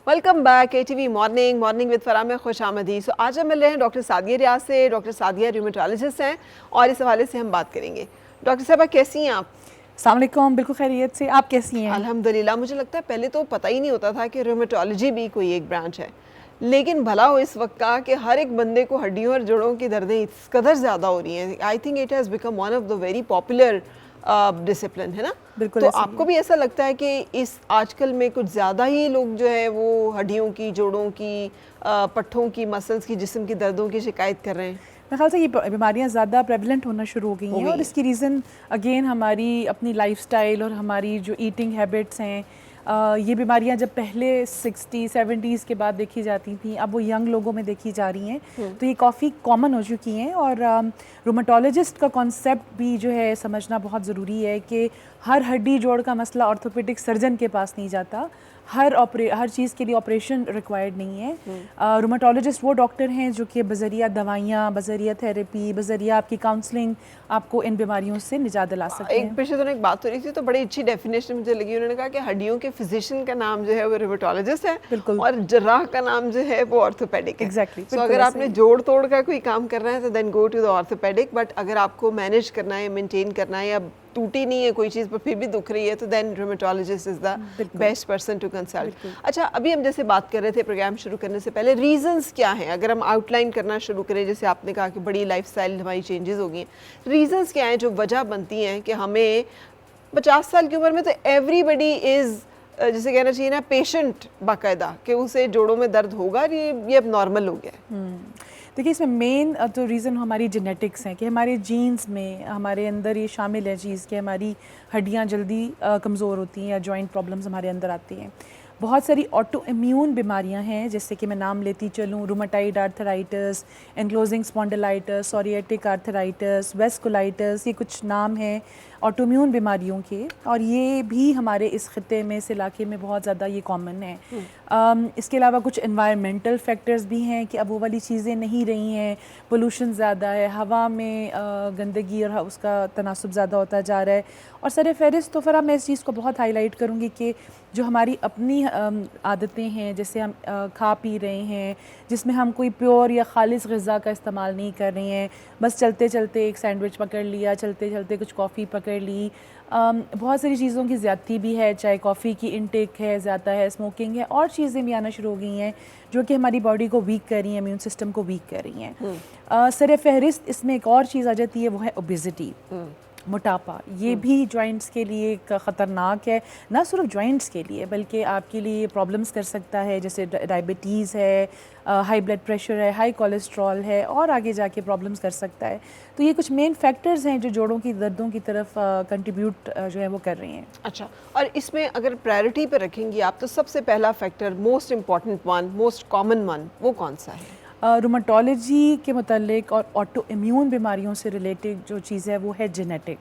Welcome back ATV morning with Farah में खुश आमदी। सो आज हम मिल रहे हैं डॉक्टर सादिया रियाज से। डॉक्टर सादिया रूमेटोलॉजिस्ट हैं और इस हवाले से हम बात करेंगे। डॉक्टर साहबा कैसी हैं आप? अस्सलाम वालेकुम, बिल्कुल खैरियत से। आप कैसी हैं? अल्हम्दुलिल्लाह। मुझे लगता है पहले तो पता ही नहीं होता था कि रूमेटोलॉजी भी कोई एक ब्रांच है, लेकिन भला हो इस वक्त का कि हर एक बंदे को हड्डियों और जोड़ों की दर्दें इस कदर ज़्यादा हो रही हैं। I think it has become one of the very popular discipline, है ना? बिल्कुल। तो आपको भी ऐसा लगता है कि इस आजकल में कुछ ज़्यादा ही लोग जो है वो हड्डियों की, जोड़ों की, पट्ठों की, मसल्स की, जिस्म की दर्दों की शिकायत कर रहे हैं? मेरे ख्याल से ये बीमारियां ज़्यादा प्रेवलेंट होना शुरू हो गई हैं और इसकी रीज़न अगेन हमारी अपनी लाइफस्टाइल और हमारी जो ईटिंग हैबिट्स हैं। ये बीमारियां जब पहले 60-70s के बाद देखी जाती थी, अब वो यंग लोगों में देखी जा रही हैं, तो ये काफ़ी कॉमन हो चुकी हैं। और रूमेटोलॉजिस्ट का कॉन्सेप्ट भी जो है समझना बहुत ज़रूरी है कि हर हड्डी जोड़ का मसला ऑर्थोपेडिक सर्जन के पास नहीं जाता। हर चीज़ के लिए ऑपरेशन रिक्वायर्ड नहीं है। रूमेटोलॉजिस्ट वो डॉक्टर हैं जो कि बज़रिया दवाइयाँ, बज़रिया थेरेपी, बज़रिया आपकी काउंसलिंग आपको इन बीमारियों से निजात दिला सकते हैं। एक पिछले दिनों एक बात हो रही थी तो बड़ी अच्छी डेफिनेशन मुझे लगी। उन्होंने कहा कि हड्डियों के फिजिशियन का नाम जो है वो रूमेटोलॉजिस्ट है, बिल्कुल, और जर्राह का नाम जो है वो ऑर्थोपेडिक है। एग्जैक्टली। तो अगर आपने जोड़ तोड़ का कोई काम करना है तो then go to the orthopaedic, but अगर आपको मैनेज करना है, मेंटेन करना है, या टूटी नहीं है कोई चीज़ पर फिर भी दुख रही है, तो then rheumatologist is the best person to consult. अच्छा, अभी हम जैसे बात कर रहे थे प्रोग्राम शुरू करने से पहले, रीजंस क्या हैं? अगर हम आउटलाइन करना शुरू करें, जैसे आपने कहा कि बड़ी लाइफस्टाइल हमारी चेंजेस हो गई हैं, रीजंस क्या हैं जो वजह बनती हैं कि हमें 50 साल की उम्र में तो एवरीबडी इज़, जैसे कहना चाहिए ना, पेशेंट बाकायदा, कि उसे जोड़ों में दर्द होगा, ये अब नॉर्मल हो गया है। देखिए, इसमें मेन तो रीज़न हमारी जेनेटिक्स हैं कि हमारे जीन्स में हमारे अंदर ये शामिल है चीज़ कि हमारी हड्डियाँ जल्दी कमज़ोर होती हैं या जॉइंट प्रॉब्लम्स हमारे अंदर आती हैं। बहुत सारी ऑटो इम्यून बीमारियां हैं, जैसे कि मैं नाम लेती चलूँ, rheumatoid arthritis, enclosing spondylitis, psoriatic arthritis, vasculitis, ये कुछ नाम हैं ऑटोम्यून बीमारियों के, और ये भी हमारे इस खिते में, इस इलाके में बहुत ज़्यादा ये कॉमन है। इसके अलावा कुछ एनवायरमेंटल फैक्टर्स भी हैं कि अब वो वाली चीज़ें नहीं रही हैं, पोल्यूशन ज़्यादा है, हवा में गंदगी और उसका तनासुब ज़्यादा होता जा रहा है। और सर फहरिस्त तो फिर मैं इस चीज़ को बहुत हाईलाइट करूँगी कि जो हमारी अपनी आदतें हैं, जैसे हम खा पी रहे हैं, जिसमें हम कोई प्योर या खालिस ग़िज़ा का इस्तेमाल नहीं कर रहे हैं, बस चलते चलते एक सैंडविच पकड़ लिया, चलते चलते कुछ कॉफ़ी पकड़ ली, बहुत सारी चीज़ों की ज़्यादती भी है, चाहे कॉफ़ी की इनटेक है ज़्यादा है, स्मोकिंग है, और चीज़ें भी आना शुरू हो गई हैं जो कि हमारी बॉडी को वीक कर रही हैं, इम्यून सिस्टम को वीक कर रही हैं। सर फहरिस्त इसमें एक और चीज़ आ जाती है, वो है ओबेसिटी, मोटापा। ये भी जॉइंट्स के लिए एक ख़तरनाक है, ना सिर्फ जॉइंट्स के लिए बल्कि आपके लिए प्रॉब्लम्स कर सकता है, जैसे डायबिटीज़ है, हाई ब्लड प्रेशर है, हाई कोलेस्ट्रॉल है, और आगे जाके प्रॉब्लम्स कर सकता है। तो ये कुछ मेन फैक्टर्स हैं जो जोड़ों की दर्दों की तरफ कंट्रीब्यूट जो है वो कर रही हैं। अच्छा, और इसमें अगर प्रायोरिटी पर रखेंगी आप, तो सबसे पहला factor, most important one, most common one, वो कौन सा है? रूमेटोलॉजी के मुतालिक और ऑटो इम्यून बीमारियों से रिलेटेड जो चीज़ है वो है जेनेटिक,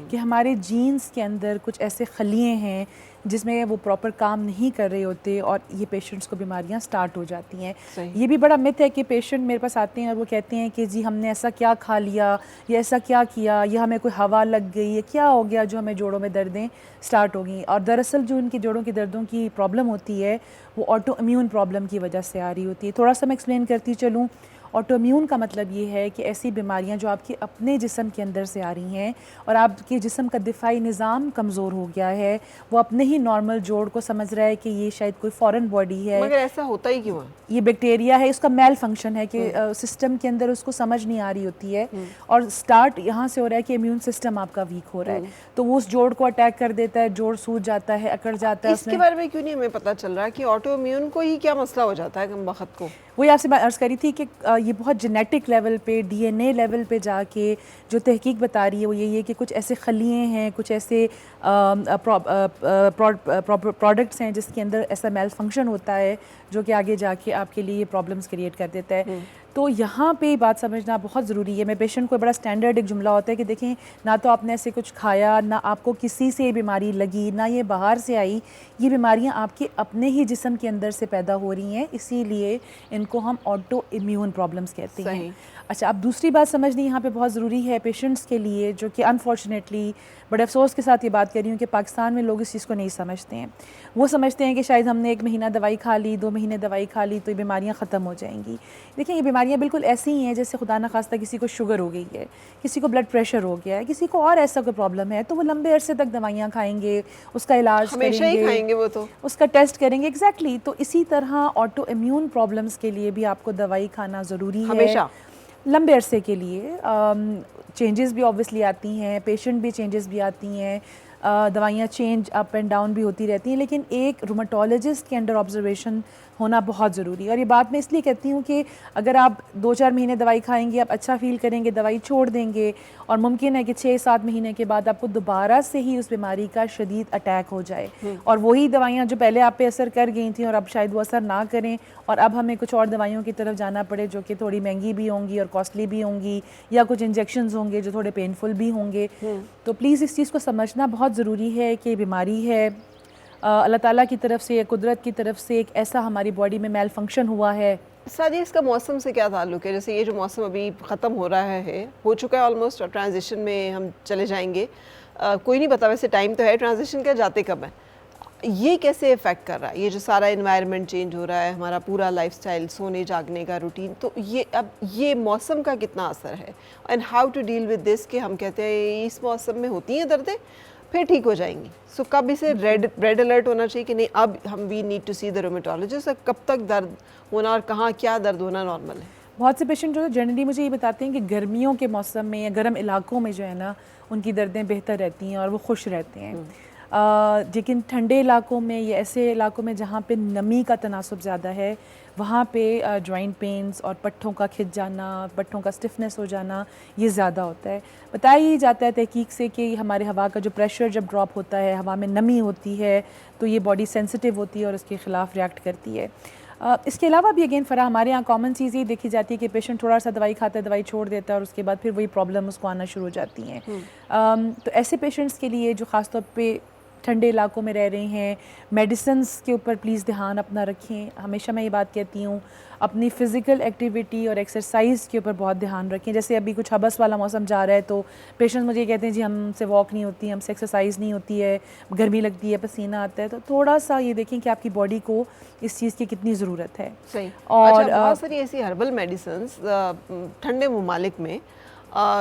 कि हमारे जीन्स के अंदर कुछ ऐसे खलिए हैं जिसमें वो प्रॉपर काम नहीं कर रहे होते और ये पेशेंट्स को बीमारियां स्टार्ट हो जाती हैं। ये भी बड़ा मिथ है कि पेशेंट मेरे पास आते हैं और वो कहते हैं कि जी हमने ऐसा क्या खा लिया या ऐसा क्या किया या हमें कोई हवा लग गई या क्या हो गया जो हमें जोड़ों में दर्दें स्टार्ट हो गई। और दरअसल जो उनकी जोड़ों की दर्दों की प्रॉब्लम होती है वो ऑटो इम्यून प्रॉब्लम की वजह से आ रही होती है। थोड़ा सा मैं एक्सप्लेन करती चलूँ। ऑटो इम्यून का मतलब ये है कि ऐसी बीमारियां जो आपके अपने जिस्म के अंदर से आ रही हैं और आपके जिस्म का दिफाई निज़ाम कमज़ोर हो गया है, वो अपने ही नॉर्मल जोड़ को समझ रहा है कि ये शायद कोई फॉरेन बॉडी है, मगर ऐसा होता ही क्यों है? ये बैक्टीरिया है, इसका मेल फंक्शन है कि सिस्टम के अंदर उसको समझ नहीं आ रही होती है, और स्टार्ट यहाँ से हो रहा है कि इम्यून सिस्टम आपका वीक हो रहा है, तो वो उस जोड़ को अटैक कर देता है, जोड़ सूज जाता है, अकड़ जाता है। इसके बारे में क्यों नहीं हमें पता चल रहा कि ऑटो इम्यून को ही क्या मसला हो जाता है कम वक्त को? वही आपसे बात अर्ज़ करी थी कि ये बहुत जेनेटिक लेवल पे, DNA लेवल पे जाके जो तहकीक बता रही है वो यही है कि कुछ ऐसे खलिए हैं, कुछ ऐसे प्रोडक्ट्स हैं जिसके अंदर ऐसा मेल फंक्शन होता है जो कि आगे जाके आपके लिए प्रॉब्लम्स क्रिएट कर देता है। तो यहाँ पे बात समझना बहुत ज़रूरी है। मैं पेशेंट को बड़ा स्टैंडर्ड एक जुमला होता है कि देखें, ना तो आपने ऐसे कुछ खाया, ना आपको किसी से बीमारी लगी, ना ये बाहर से आई, ये बीमारियाँ आपके अपने ही जिस्म के अंदर से पैदा हो रही हैं, इसीलिए इनको हम ऑटो इम्यून प्रॉब्लम्स कहते हैं। अच्छा, अब दूसरी बात समझनी यहाँ पे बहुत ज़रूरी है पेशेंट्स के लिए, जो कि अनफॉर्चुनेटली बड़े अफसोस के साथ ये बात कर रही हूँ कि पाकिस्तान में लोग इस चीज़ को नहीं समझते हैं। वो समझते हैं कि शायद हमने 1 महीना दवाई खा ली, 2 महीने दवाई खा ली तो ये बीमारियाँ ख़त्म हो जाएंगी। देखिए, ये बीमारियाँ बिल्कुल ऐसी ही हैं जैसे खुदा न खास्ता किसी को शुगर हो गई है, किसी को ब्लड प्रेशर हो गया है, किसी को और ऐसा कोई प्रॉब्लम है, तो वो लंबे अरसे तक दवाइयाँ खाएंगे, उसका इलाज हमेशा ही खाएंगे, वो तो उसका टेस्ट करेंगे। एग्जैक्टली। तो इसी तरह ऑटो इम्यून प्रॉब्लम्स के लिए भी आपको दवाई खाना ज़रूरी है हमेशा, लंबे अरसे के लिए। चेंजेस भी ऑब्वियसली आती हैं, पेशेंट भी चेंजेस भी आती हैं, दवाइयाँ चेंज अप एंड डाउन भी होती रहती हैं, लेकिन एक रूमेटोलॉजिस्ट के अंडर ऑब्जर्वेशन होना बहुत ज़रूरी है। और ये बात मैं इसलिए कहती हूँ कि अगर आप 2-4 महीने दवाई खाएंगे, आप अच्छा फील करेंगे, दवाई छोड़ देंगे, और मुमकिन है कि 6-7 महीने के बाद आपको दोबारा से ही उस बीमारी का शदीद अटैक हो जाए, और वही दवाइयाँ जो पहले आप पे असर कर गई थी और अब शायद वो असर ना करें, और अब हमें कुछ और दवाइयों की तरफ जाना पड़े जो कि थोड़ी महंगी भी होंगी और कॉस्टली भी होंगी, या कुछ इंजेक्शंस होंगे जो थोड़े पेनफुल भी होंगे। तो प्लीज़ इस चीज़ को समझना बहुत ज़रूरी है कि बीमारी है, अल्लाह ताला की तरफ से या कुदरत की तरफ से एक ऐसा हमारी बॉडी में मेल फंक्शन हुआ है। साजी, इसका मौसम से क्या ताल्लुक है? जैसे ये जो मौसम अभी ख़त्म हो रहा है, हो चुका है ऑलमोस्ट, और ट्रांजिशन में हम चले जाएंगे, कोई नहीं पता वैसे टाइम तो है ट्रांजिशन का, जाते कब है, ये कैसे इफ़ेक्ट कर रहा है? ये जो सारा इन्वायरमेंट चेंज हो रहा है, हमारा पूरा लाइफस्टाइल, सोने जागने का रूटीन, तो ये अब ये मौसम का कितना असर है, and how to deal with this कि हम कहते हैं इस मौसम में होती हैं दर्दें, फिर ठीक हो जाएंगी। सो कब इसे रेड अलर्ट होना चाहिए कि नहीं, अब हम we need to see the rheumatologist, और कब तक दर्द होना और कहाँ क्या दर्द होना नॉर्मल है? बहुत से पेशेंट जो है जनरली मुझे ये बताते हैं कि गर्मियों के मौसम में या गर्म इलाकों में जो है ना, उनकी दर्दें बेहतर रहती हैं और वो खुश रहते हैं। लेकिन ठंडे इलाकों में या ऐसे इलाकों में जहाँ पे नमी का तनासुब ज़्यादा है, वहाँ पे जॉइंट पेन्स और पट्ठों का खिंच जाना, पट्ठों का स्टिफनेस हो जाना, ये ज़्यादा होता है। बताया ही जाता है तहकीक से कि हमारे हवा का जो प्रेशर जब ड्रॉप होता है, हवा में नमी होती है, तो ये बॉडी सेंसिटिव होती है और उसके ख़िलाफ़ रिएक्ट करती है। इसके अलावा भी अगेन फ़रा हमारे यहाँ कॉमन चीज़ ये देखी जाती है कि पेशेंट थोड़ा सा दवाई खाता है, दवाई छोड़ देता है, और उसके बाद फिर वही प्रॉब्लम उसको आना शुरू हो जाती हैं। तो ऐसे पेशेंट्स के लिए जो ख़ास तौर पे ठंडे इलाकों में रह रहे हैं, मेडिसिन्स के ऊपर प्लीज़ ध्यान अपना रखें। हमेशा मैं ये बात कहती हूँ, अपनी फ़िज़िकल एक्टिविटी और एक्सरसाइज के ऊपर बहुत ध्यान रखें। जैसे अभी कुछ हबस वाला मौसम जा रहा है, तो पेशेंट्स मुझे कहते हैं जी हमसे वॉक नहीं होती, हमसे एक्सरसाइज नहीं होती है, गर्मी लगती है, पसीना आता है। तो थोड़ा सा ये देखें कि आपकी बॉडी को इस चीज़ की कितनी ज़रूरत है। सही। और अच्छा, बहुत सारी ऐसी हर्बल मेडिसिन्स ठंडे ममालिक में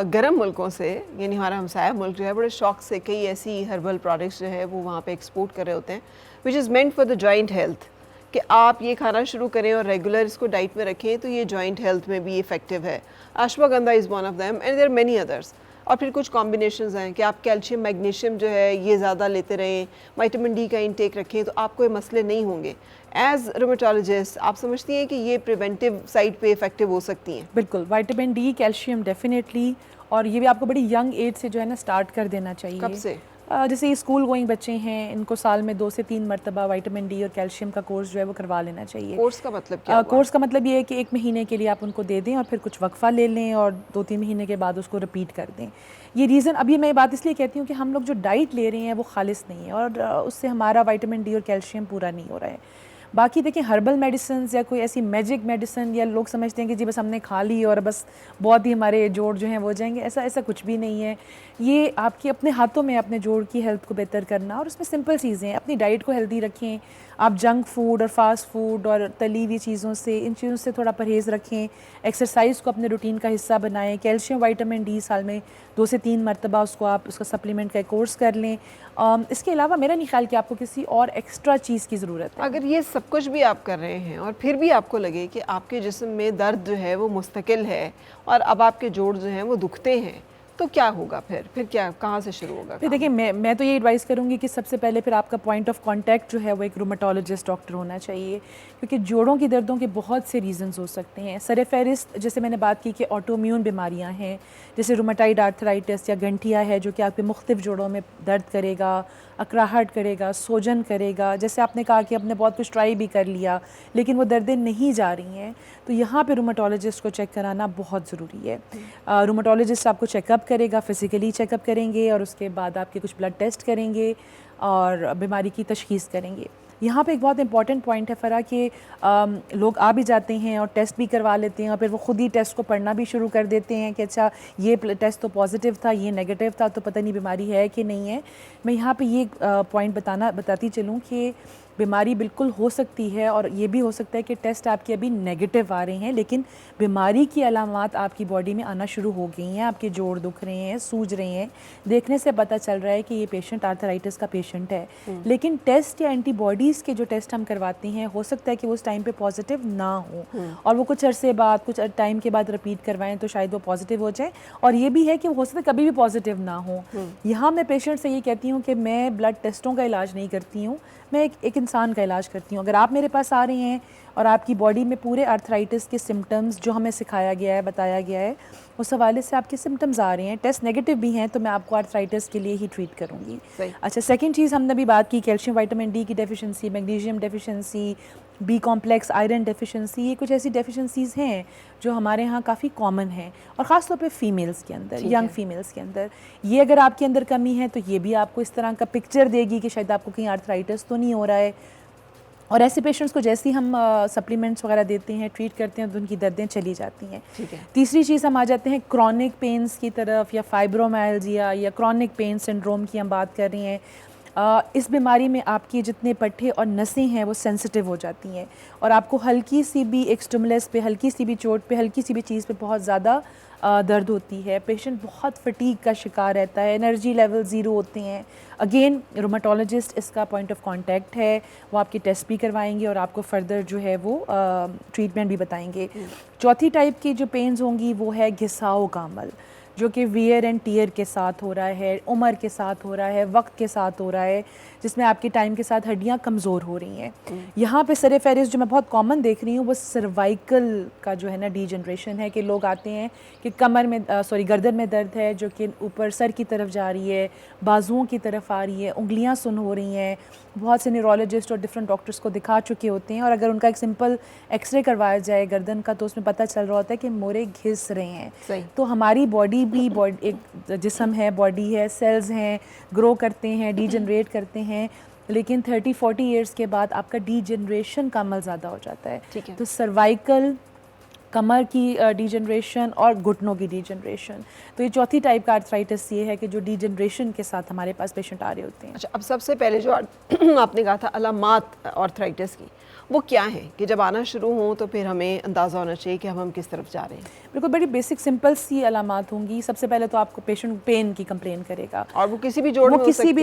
गर्म मुल्कों से, यानी हमारा हमसाया मुल्क जो है, बड़े शौक से कई ऐसी हर्बल प्रोडक्ट्स जो है वो वहाँ पे एक्सपोर्ट कर रहे होते हैं, which is meant for the joint health, कि आप ये खाना शुरू करें और रेगुलर इसको डाइट में रखें तो ये जॉइंट हेल्थ में भी इफेक्टिव है। Ashwagandha is one of them and there many others. और फिर कुछ कॉम्बिनेशंस हैं कि आप कैल्शियम मैग्नीशियम जो है ये ज़्यादा लेते रहें, विटामिन डी का इंटेक रखें, तो आपको ये मसले नहीं होंगे। एज रोमेटोलॉजिस्ट आप समझती हैं कि ये प्रिवेंटिव साइड पे इफेक्टिव हो सकती हैं? बिल्कुल, विटामिन डी, कैल्शियम डेफिनेटली, और ये भी आपको बड़ी यंग एज से जो है ना स्टार्ट कर देना चाहिए। कब से? जैसे ये स्कूल गोइंग बच्चे हैं, इनको साल में 2 से 3 मरतबा विटामिन डी और कैल्शियम का कोर्स जो है वो करवा लेना चाहिए। कोर्स का मतलब क्या हुआ? कोर्स का मतलब ये है कि 1 महीने के लिए आप उनको दे दें और फिर कुछ वक्फा ले लें और 2-3 महीने के बाद उसको रिपीट कर दें। ये रीज़न, अभी मैं ये बात इसलिए कहती हूँ कि हम लोग जो डाइट ले रहे हैं वो खालिस नहीं है, और उससे हमारा विटामिन डी और कैल्शियम पूरा नहीं हो रहा है। बाकी देखिए, हर्बल मेडिसिन या कोई ऐसी मैजिक मेडिसिन, या लोग समझते हैं कि जी बस हमने खा ली और बस बहुत ही हमारे जोड़ जो हैं वो हो जाएंगे, ऐसा कुछ भी नहीं है। ये आपके अपने हाथों में अपने जोड़ की हेल्थ को बेहतर करना, और उसमें सिंपल चीज़ें हैं। अपनी डाइट को हेल्दी रखें, आप जंक फूड और फास्ट फूड और तली हुई चीज़ों से, इन चीज़ों से थोड़ा परहेज़ रखें। एक्सरसाइज को अपने रूटीन का हिस्सा बनाएं। कैल्शियम, विटामिन डी साल में 2 से 3 मरतबा उसको आप उसका सप्लीमेंट का कोर्स कर लें। इसके अलावा मेरा नहीं ख्याल कि आपको किसी और एक्स्ट्रा चीज़ की ज़रूरत है। अगर ये सब कुछ भी आप कर रहे हैं और फिर भी आपको लगे कि आपके जिस्म में दर्द जो है वो मुस्तकिल है और अब आपके जोड़ जो हैं वो दुखते हैं, तो क्या होगा फिर क्या, कहाँ से शुरू होगा? फिर देखिए, मैं तो ये एडवाइस करूँगी कि सबसे पहले फिर आपका पॉइंट ऑफ कांटेक्ट जो है वो एक रूमेटोलॉजिस्ट डॉक्टर होना चाहिए, क्योंकि जोड़ों की दर्दों के बहुत से रीज़न्स हो सकते हैं। सर फहरिस्त जैसे मैंने बात की कि ऑटोइम्यून बीमारियाँ हैं, जैसे रूमेटाइड आर्थराइटिस या गंठिया है, जो कि आपके मुख्तलिफ जोड़ों में दर्द करेगा, अकड़ाहट करेगा, सोजन करेगा, जैसे आपने कहा कि आपने बहुत कुछ ट्राई भी कर लिया लेकिन वो दर्दें नहीं जा रही हैं, तो यहाँ पे रूमेटोलॉजिस्ट को चेक कराना बहुत ज़रूरी है। रूमेटोलॉजिस्ट आपको चेकअप करेगा, फिज़िकली चेकअप करेंगे और उसके बाद आपके कुछ ब्लड टेस्ट करेंगे और बीमारी की तशख़ीस करेंगे। यहाँ पे एक बहुत इंपॉर्टेंट पॉइंट है फ़रा कि लोग आ भी जाते हैं और टेस्ट भी करवा लेते हैं और फिर वो ख़ुद ही टेस्ट को पढ़ना भी शुरू कर देते हैं कि अच्छा ये टेस्ट तो पॉजिटिव था, ये नेगेटिव था, तो पता नहीं बीमारी है कि नहीं है। मैं यहाँ पे ये पॉइंट बताती चलूँ कि बीमारी बिल्कुल हो सकती है और ये भी हो सकता है कि टेस्ट आपके अभी नेगेटिव आ रहे हैं लेकिन बीमारी की अलामात आपकी बॉडी में आना शुरू हो गई हैं, आपके जोड़ दुख रहे हैं, सूज रहे हैं, देखने से पता चल रहा है कि ये पेशेंट आर्थराइटिस का पेशेंट है। लेकिन टेस्ट या एंटीबॉडीज़ के जो टेस्ट हम करवाते हैं हो सकता है कि वो उस टाइम पे पॉजिटिव ना हो और वो कुछ अरसे बाद, कुछ टाइम के बाद रिपीट करवाएं तो शायद वो पॉजिटिव हो जाए, और ये भी है कि हो सकता है कभी भी पॉजिटिव ना हो। यहाँ मैं पेशेंट से ये कहती हूँ कि मैं ब्लड टेस्टों का इलाज नहीं करती हूँ, मैं एक इंसान का इलाज करती हूँ। अगर आप मेरे पास आ रहे हैं और आपकी बॉडी में पूरे आर्थराइटिस के सिम्टम्स जो हमें सिखाया गया है, बताया गया है, उस हवाले से आपके सिम्टम्स आ रहे हैं, टेस्ट नेगेटिव भी हैं, तो मैं आपको आर्थराइटिस के लिए ही ट्रीट करूँगी। अच्छा, सेकंड चीज़ हमने अभी बात की कैल्शियम विटामिन डी की deficiency, magnesium deficiency, B complex iron deficiency, ये कुछ ऐसी डेफिशिएंसीज़ हैं जो हमारे यहाँ काफ़ी कॉमन हैं और ख़ास तौर पे फीमेल्स के अंदर, यंग फीमेल्स के अंदर। ये अगर आपके अंदर कमी है तो ये भी आपको इस तरह का पिक्चर देगी कि शायद आपको कहीं आर्थराइटिस तो नहीं हो रहा है। और ऐसे पेशेंट्स को जैसे ही हम सप्लीमेंट्स वगैरह देते हैं, ट्रीट करते हैं, तो उनकी दर्दें चली जाती हैं। ठीक है। तीसरी चीज़ हम आ जाते हैं क्रॉनिक पेन्स की तरफ, या फाइब्रोमाइल्जिया या क्रॉनिक पेन सिंड्रोम की हम बात कर रहे हैं। इस बीमारी में आपके जितने पट्टे और नसें हैं वो सेंसिटिव हो जाती हैं और आपको हल्की सी भी एक स्टिमुलस पे, हल्की सी भी चोट पे, हल्की सी भी चीज़ पे बहुत ज़्यादा दर्द होती है। पेशेंट बहुत फटीग का शिकार रहता है, एनर्जी लेवल ज़ीरो होते हैं। अगेन रूमेटोलॉजिस्ट इसका पॉइंट ऑफ कांटेक्ट है, वो आपके टेस्ट भी करवाएंगे और आपको फर्दर जो है वो ट्रीटमेंट भी बताएंगे। चौथी टाइप की जो पेन्स होंगी वो है घिसाव का अमल, जो कि वियर एंड टीयर के साथ हो रहा है, उम्र के साथ हो रहा है, वक्त के साथ हो रहा है, जिसमें आपके टाइम के साथ हड्डियां कमज़ोर हो रही हैं। यहाँ पे सर फहरिस्त जो मैं बहुत कॉमन देख रही हूँ वो सर्वाइकल का जो है ना डीजनरेशन है, कि लोग आते हैं कि कमर में गर्दन में दर्द है जो कि ऊपर सर की तरफ जा रही है, बाजुओं की तरफ आ रही है, उंगलियाँ सुन हो रही हैं। बहुत से न्यूरोलॉजिस्ट और डिफरेंट डॉक्टर्स को दिखा चुके होते हैं और अगर उनका एक सिंपल एक्सरे करवाया जाए गर्दन का तो उसमें पता चल रहा होता है कि मोरे घिस रहे हैं। तो हमारी बॉडी भी एक जिस्म है, बॉडी है, सेल्स हैं, ग्रो करते हैं, डीजनरेट करते हैं, लेकिन 30-40 ईयर्स के बाद आपका डीजनरेशन का अमल ज़्यादा हो जाता है। तो सर्वाइकल, कमर की डीजनरेशन और घुटनों की डीजनरेशन, तो ये चौथी टाइप का आर्थराइटिस ये है कि जो डीजनरेशन के साथ हमारे पास पेशेंट आ रहे होते हैं। अच्छा, अब सबसे पहले जो आपने कहा था अलामात आर्थराइटिस की, वो क्या है कि जब आना शुरू हो तो फिर हमें अंदाज़ा होना चाहिए कि हम किस तरफ जा रहे हैं? बिल्कुल, बड़ी बेसिक सिंपल सी अलामात होंगी। सबसे पहले तो आपको पेशेंट पेन की कंप्लेन करेगा और वो किसी भी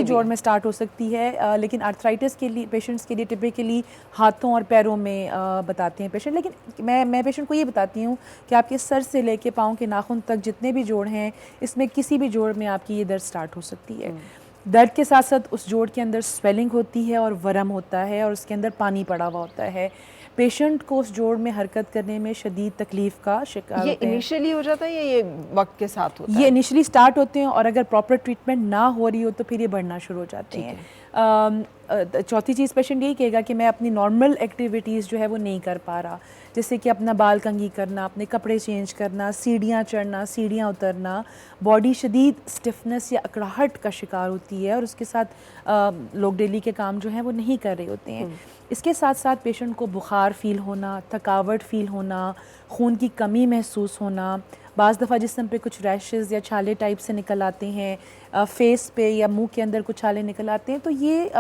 जोड़ में स्टार्ट हो सकती है, लेकिन आर्थराइटिस के लिए पेशेंट्स के लिए टिपिकली हाथों और पैरों में बताते हैं पेशेंट। लेकिन मैं पेशेंट को ये बताती हूँ कि आपके सर से लेके पाँव के नाखून तक जितने भी जोड़ हैं, इसमें किसी भी जोड़ में आपकी ये दर्द स्टार्ट हो सकती है। दर्द के साथ साथ उस जोड़ के अंदर स्वेलिंग होती है और वरम होता है और उसके अंदर पानी पड़ा हुआ होता है। पेशेंट को उस जोड़ में हरकत करने में शदीद तकलीफ का शिकार ये इनिशियली हो जाता है या ये वक्त के साथ होता है? ये इनिशियली स्टार्ट होते हैं और अगर प्रॉपर ट्रीटमेंट ना हो रही हो तो फिर ये बढ़ना शुरू हो जाते हैं। चौथी चीज़ पेशेंट यही कहेगा कि मैं अपनी नॉर्मल एक्टिविटीज़ जो है वो नहीं कर पा रहा, जैसे कि अपना बाल कंघी करना, अपने कपड़े चेंज करना, सीढ़ियाँ चढ़ना, सीढ़ियाँ उतरना। बॉडी शदीद स्टिफनेस या अकड़ाहट का शिकार होती है और उसके साथ लोग डेली के काम जो हैं वो नहीं कर रहे होते हैं। इसके साथ साथ पेशेंट को बुखार फ़ील होना, थकावट फ़ील होना, खून की कमी महसूस होना, बाज़ दफ़ा जिस्म पे कुछ रैशेज़ या छाले टाइप से निकल आते हैं, फेस पे या मुंह के अंदर कुछ छाले निकल आते हैं। तो ये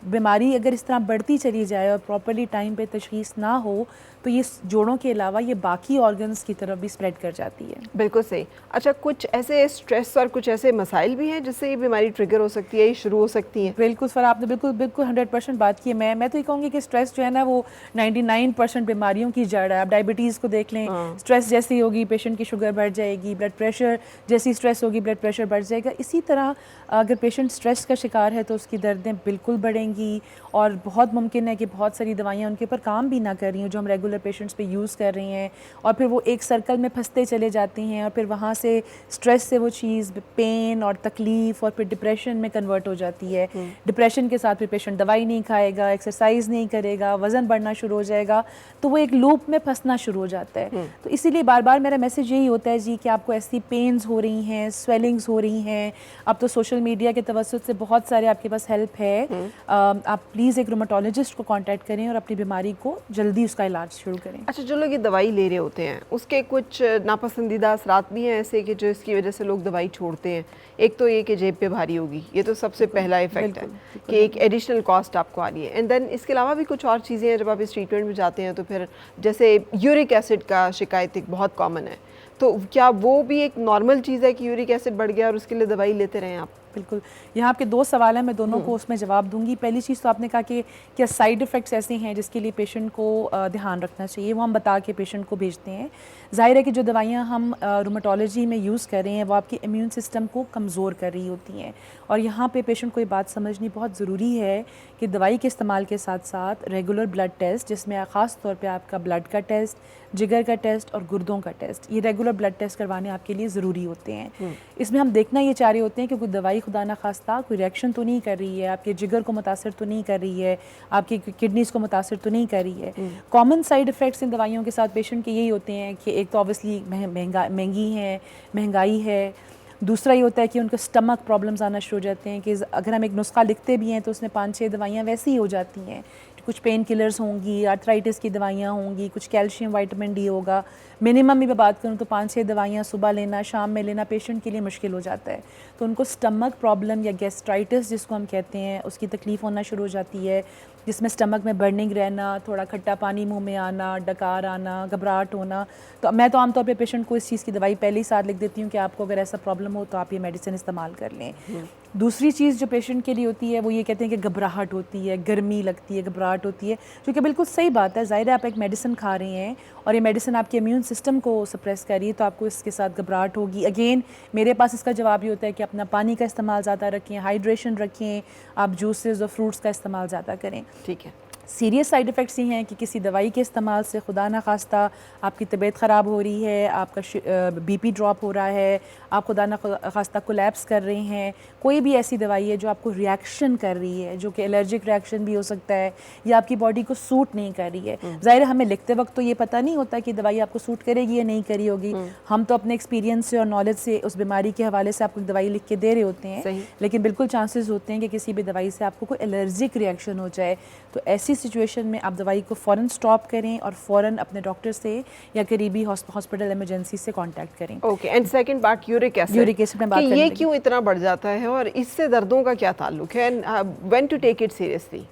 बीमारी अगर इस तरह बढ़ती चली जाए और प्रॉपर्ली टाइम पे तशख़ीस ना हो तो ये जोड़ों के अलावा ये बाकी ऑर्गन्स की तरफ भी स्प्रेड कर जाती है। बिल्कुल सही। अच्छा, कुछ ऐसे स्ट्रेस और कुछ ऐसे मसाइल भी हैं जिससे ये बीमारी ट्रिगर हो सकती है, ये शुरू हो सकती है? बिल्कुल सर, आपने बिल्कुल 100% बात की है। मैं तो ये कहूँगी कि स्ट्रेस जो है ना वो 99% बीमारियों की जड़ है। आप डायबिटीज़ को देख लें, स्ट्रेस जैसी होगी पेशेंट की शुगर बढ़ जाएगी, ब्लड प्रेशर जैसी स्ट्रेस होगी ब्लड प्रेशर बढ़ जाएगा। इसी तरह अगर पेशेंट स्ट्रेस का शिकार है तो उसकी दर्दें बिल्कुल बढ़ेंगी। जाएंगी और बहुत मुमकिन है कि बहुत सारी दवाइयाँ उनके ऊपर काम भी ना कर रही हैं जो हम रेगुलर पेशेंट्स पे यूज़ कर रही हैं, और फिर वो एक सर्कल में फंसते चले जाती हैं और फिर वहाँ से स्ट्रेस से वो चीज़ पेन और तकलीफ़ और फिर डिप्रेशन में कन्वर्ट हो जाती है। डिप्रेशन के साथ फिर पेशेंट दवाई नहीं खाएगा, एक्सरसाइज नहीं करेगा, वज़न बढ़ना शुरू हो जाएगा, तो वो एक लूप में फंसना शुरू हो जाता है। तो इसीलिए बार बार मेरा मैसेज यही होता है जी कि आपको ऐसी पेन्स हो रही हैं, स्वेलिंग्स हो रही हैं, अब तो सोशल मीडिया के तवज्जुद से बहुत सारे आपके पास हेल्प है, आप प्लीज़ एक रोमेटोलॉजिस्ट को कांटेक्ट करें और अपनी बीमारी को जल्दी उसका इलाज शुरू करें। अच्छा, जो लोग ये दवाई ले रहे होते हैं उसके कुछ नापसंदीदा असरात भी हैं ऐसे कि जो इसकी वजह से लोग दवाई छोड़ते हैं? एक तो ये कि जेब पे भारी होगी, ये तो सबसे पहला इफेक्ट है कि एक एडिशनल कॉस्ट आपको आ रही है, एंड देन इसके अलावा भी कुछ और चीज़ें हैं जब आप इस ट्रीटमेंट में जाते हैं तो फिर जैसे यूरिक एसिड का शिकायत एक बहुत कॉमन है, तो क्या वो भी एक नॉर्मल चीज़ है कि यूरिक एसिड बढ़ गया और उसके लिए दवाई लेते रहें आप? बिल्कुल, यहाँ आपके दो सवाल हैं, मैं दोनों को उसमें जवाब दूंगी। पहली चीज़ तो आपने कहा कि क्या साइड इफ़ेक्ट्स ऐसे हैं जिसके लिए पेशेंट को ध्यान रखना चाहिए, वो हम बता के पेशेंट को भेजते हैं। ज़ाहिर है कि जो दवाइयाँ हम रूमेटोलॉजी में यूज़ कर रहे हैं वो आपके इम्यून सिस्टम को कमज़ोर कर रही होती हैं, और यहाँ पे पेशेंट को ये बात समझनी बहुत ज़रूरी है कि दवाई के इस्तेमाल के साथ साथ रेगुलर ब्लड टेस्ट, जिसमें ख़ास तौर पे आपका ब्लड का टेस्ट, जिगर का टेस्ट और गुर्दों का टेस्ट, ये रेगुलर ब्लड टेस्ट करवाने आपके लिए ज़रूरी होते हैं। इसमें हम देखना ये चाह रहे होते हैं कि कोई दवाई खुदा ना खास्ता कोई रिएक्शन तो नहीं कर रही है, आपके जिगर को मुतासर तो नहीं कर रही है, आपकी किडनीज़ को मुतासर तो नहीं कर रही है। कॉमन साइड इफ़ेक्ट्स इन दवाइयों के साथ पेशेंट के यही होते हैं कि एक तो ऑब्वियसली महंगी है, महंगाई है, दूसरा ये होता है कि उनके स्टमक प्रॉब्लम्स आना शुरू हो जाते हैं कि अगर हम एक नुस्खा लिखते भी हैं तो उसमें 5-6 दवाइयाँ वैसी ही हो जाती हैं, कुछ पेन किलर्स होंगी, आर्थराइटिस की दवाइयाँ होंगी, कुछ कैल्शियम विटामिन डी होगा, मिनिमम भी मैं बात करूँ तो 5-6 दवाइयाँ सुबह लेना, शाम में लेना पेशेंट के लिए मुश्किल हो जाता है। तो उनको स्टमक प्रॉब्लम या गैस्ट्राइटिस जिसको हम कहते हैं उसकी तकलीफ़ होना शुरू हो जाती है, जिसमें स्टमक में बर्निंग रहना, थोड़ा खट्टा पानी मुंह में आना, डकार आना, घबराहट होना। तो मैं तो आमतौर पे पेशेंट को इस चीज़ की दवाई पहले ही साथ लिख देती हूँ कि आपको अगर ऐसा प्रॉब्लम हो तो आप ये मेडिसिन इस्तेमाल कर लें। दूसरी चीज़ जो पेशेंट के लिए होती है वो ये कहते हैं कि घबराहट होती है, गर्मी लगती है, घबराहट होती है, जो कि बिल्कुल सही बात है। ज़ाहिर है आप एक मेडिसिन खा रहे हैं और ये मेडिसिन आपके इम्यून सिस्टम को सप्रेस कर रही है, तो आपको इसके साथ घबराहट होगी। अगेन मेरे पास इसका जवाब ये होता है कि अपना पानी का इस्तेमाल ज़्यादा रखें, हाइड्रेशन रखें, आप जूसेस और फ्रूट्स का इस्तेमाल ज़्यादा करें। ठीक है। सीरियस साइड इफ़ेक्ट्स ये हैं कि किसी दवाई के इस्तेमाल से खुदा ना खास्ता आपकी तबीयत ख़राब हो रही है, आपका बीपी ड्रॉप हो रहा है, आप खुदा ना खास्ता कोलैप्स कर रहे हैं, कोई भी ऐसी दवाई है जो आपको रिएक्शन कर रही है, जो कि एलर्जिक रिएक्शन भी हो सकता है या आपकी बॉडी को सूट नहीं कर रही है। ज़ाहिर है हमें लिखते वक्त तो ये पता नहीं होता कि दवाई आपको सूट करेगी या नहीं करी होगी, हम तो अपने एक्सपीरियंस से और नॉलेज से उस बीमारी के हवाले से आपको दवाई लिख के दे रहे होते हैं, लेकिन बिल्कुल चांसेस होते हैं कि किसी भी दवाई से आपको कोई एलर्जिक रिएक्शन हो जाए। तो ऐसी सिचुएशन में आप दवाई को फ़ौरन स्टॉप करें और फ़ौरन अपने डॉक्टर से या करीबी हॉस्पिटल इमरजेंसी से कांटेक्ट करें। Okay, and second part uric acid में बात करें, ये क्यों इतना बढ़ जाता है और इससे दर्दों का क्या ताल्लुक है, when to take it seriously?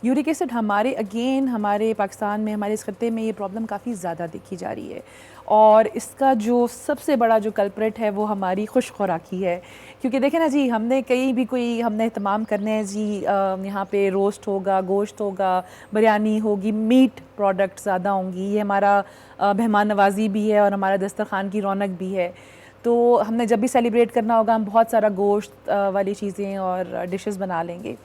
Uric acid हमारे पाकिस्तान में, हमारे इस खत्ते में ये प्रॉब्लम काफ़ी ज़्यादा देखी जा रही है, और इसका जो सबसे बड़ा जो कल्प्रेट है वो हमारी खुश खुराकी है। क्योंकि देखें ना जी, हमने कहीं भी कोई हमने एहतमाम करने हैं जी, यहाँ पे रोस्ट होगा, गोश्त होगा, बिरयानी होगी, मीट प्रोडक्ट ज़्यादा होंगी, ये हमारा मेहमान नवाजी भी है और हमारा दस्तरखान की रौनक भी है। तो हमने जब भी सेलिब्रेट करना होगा हम बहुत सारा गोश्त वाली चीज़ें और डिशेस बना लेंगे।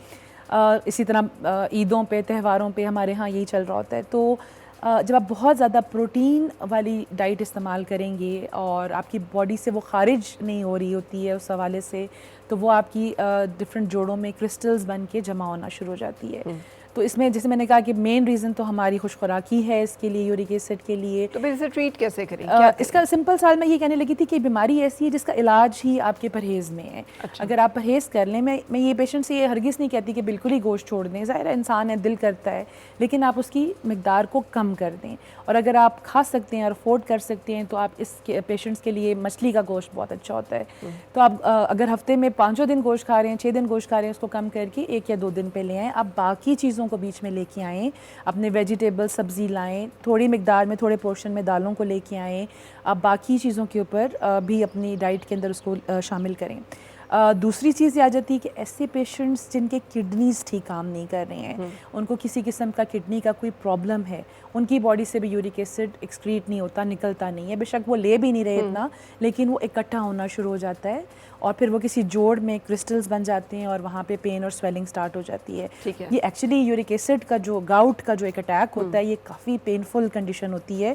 इसी तरह ईदों पे, त्योहारों पे हमारे यहाँ यही चल रहा होता है। तो जब आप बहुत ज़्यादा प्रोटीन वाली डाइट इस्तेमाल करेंगे और आपकी बॉडी से वो खारिज नहीं हो रही होती है उस हवाले से, तो वो आपकी डिफरेंट जोड़ों में क्रिस्टल्स बन के जमा होना शुरू हो जाती है। तो इसमें जैसे मैंने कहा कि मेन रीज़न तो हमारी खुश खुराकी है इसके लिए, यूरिक एसिड के लिए। तो फिर इसे ट्रीट कैसे करें? इसका सिंपल साल मैं ये कहने लगी थी कि बीमारी ऐसी है जिसका इलाज ही आपके परहेज़ में है। अच्छा। अगर आप परहेज़ कर लें, मैं ये पेशेंट से ये हरगिज़ नहीं कहती कि बिल्कुल ही गोश्त छोड़ दें, ज़ाहिर है इंसान है, दिल करता है, लेकिन आप उसकी मिकदार को कम कर दें। और अगर आप खा सकते हैं और अफोर्ड कर सकते हैं तो आप इस पेशेंट्स के लिए मछली का गोश्त बहुत अच्छा होता है। तो आप अगर हफ्ते में 5 दिन गोश्त खा रहे हैं, 6 दिन गोश्त खा रहे हैं, उसको कम करके 1 या 2 दिन पे ले आएँ। आप बाकी चीज़ों को बीच में लेके आएँ, अपने वेजिटेबल सब्ज़ी लाएँ, थोड़ी मिकदार में, थोड़े पोर्शन में दालों को लेके आएँ। आप बाकी चीज़ों के ऊपर भी अपनी डाइट के अंदर उसको शामिल करें। दूसरी चीज़ ये आ जाती है कि ऐसे पेशेंट्स जिनके किडनीज़ ठीक काम नहीं कर रहे हैं, उनको किसी किस्म का किडनी का कोई प्रॉब्लम है, उनकी बॉडी से भी यूरिक एसिड एक्सक्रीट नहीं होता, निकलता नहीं है। बेशक वो ले भी नहीं रहे इतना, लेकिन वो इकट्ठा होना शुरू हो जाता है और फिर वो किसी जोड़ में क्रिस्टल्स बन जाते हैं और वहाँ पे पेन और स्वेलिंग स्टार्ट हो जाती है। ठीक है। ये एक्चुअली यूरिक एसिड का जो गाउट का जो एक अटैक होता है, ये काफ़ी पेनफुल कंडीशन होती है।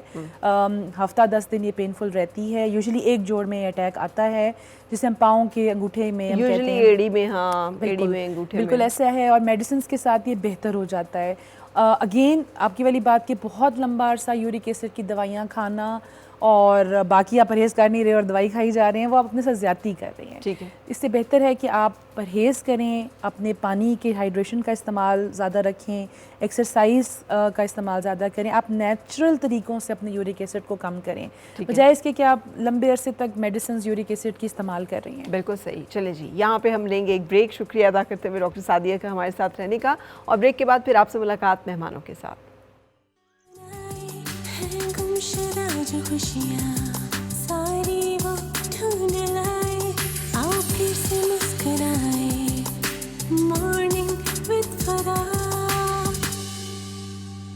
हफ्ता 10 दिन ये पेनफुल रहती है। यूजुअली एक जोड़ में ये अटैक आता है, जिसे हम पाँव के अंगूठे में हम कहते यूजुअली हैं। एड़ी में, हाँ, एड़ी बिल्कुल, में, अंगूठे बिल्कुल में। ऐसा है। और मेडिसिन के साथ ये बेहतर हो जाता है। अगेन आपकी वाली बात कि बहुत लंबा अरसा यूरिक एसिड की दवाइयाँ खाना और बाकी आप परहेज़ कर नहीं रहे और दवाई खाई जा रहे हैं, वो आप अपने साथ ज़्यादती कर रहे हैं। ठीक है। इससे बेहतर है कि आप परहेज़ करें, अपने पानी के हाइड्रेशन का इस्तेमाल ज़्यादा रखें, एक्सरसाइज का इस्तेमाल ज़्यादा करें, आप नेचुरल तरीक़ों से अपने यूरिक एसिड को कम करें, बजाय इसके कि आप लंबे अरसे तक मेडिसिन यूरिक एसिड की इस्तेमाल कर रही हैं। बिल्कुल सही। चले जी, यहाँ पे हम लेंगे एक ब्रेक। शुक्रिया अदा करते हुए डॉक्टर सादिया का हमारे साथ रहने का, और ब्रेक के बाद फिर आपसे मुलाकात मेहमानों के साथ। खुशियाँ सारी वो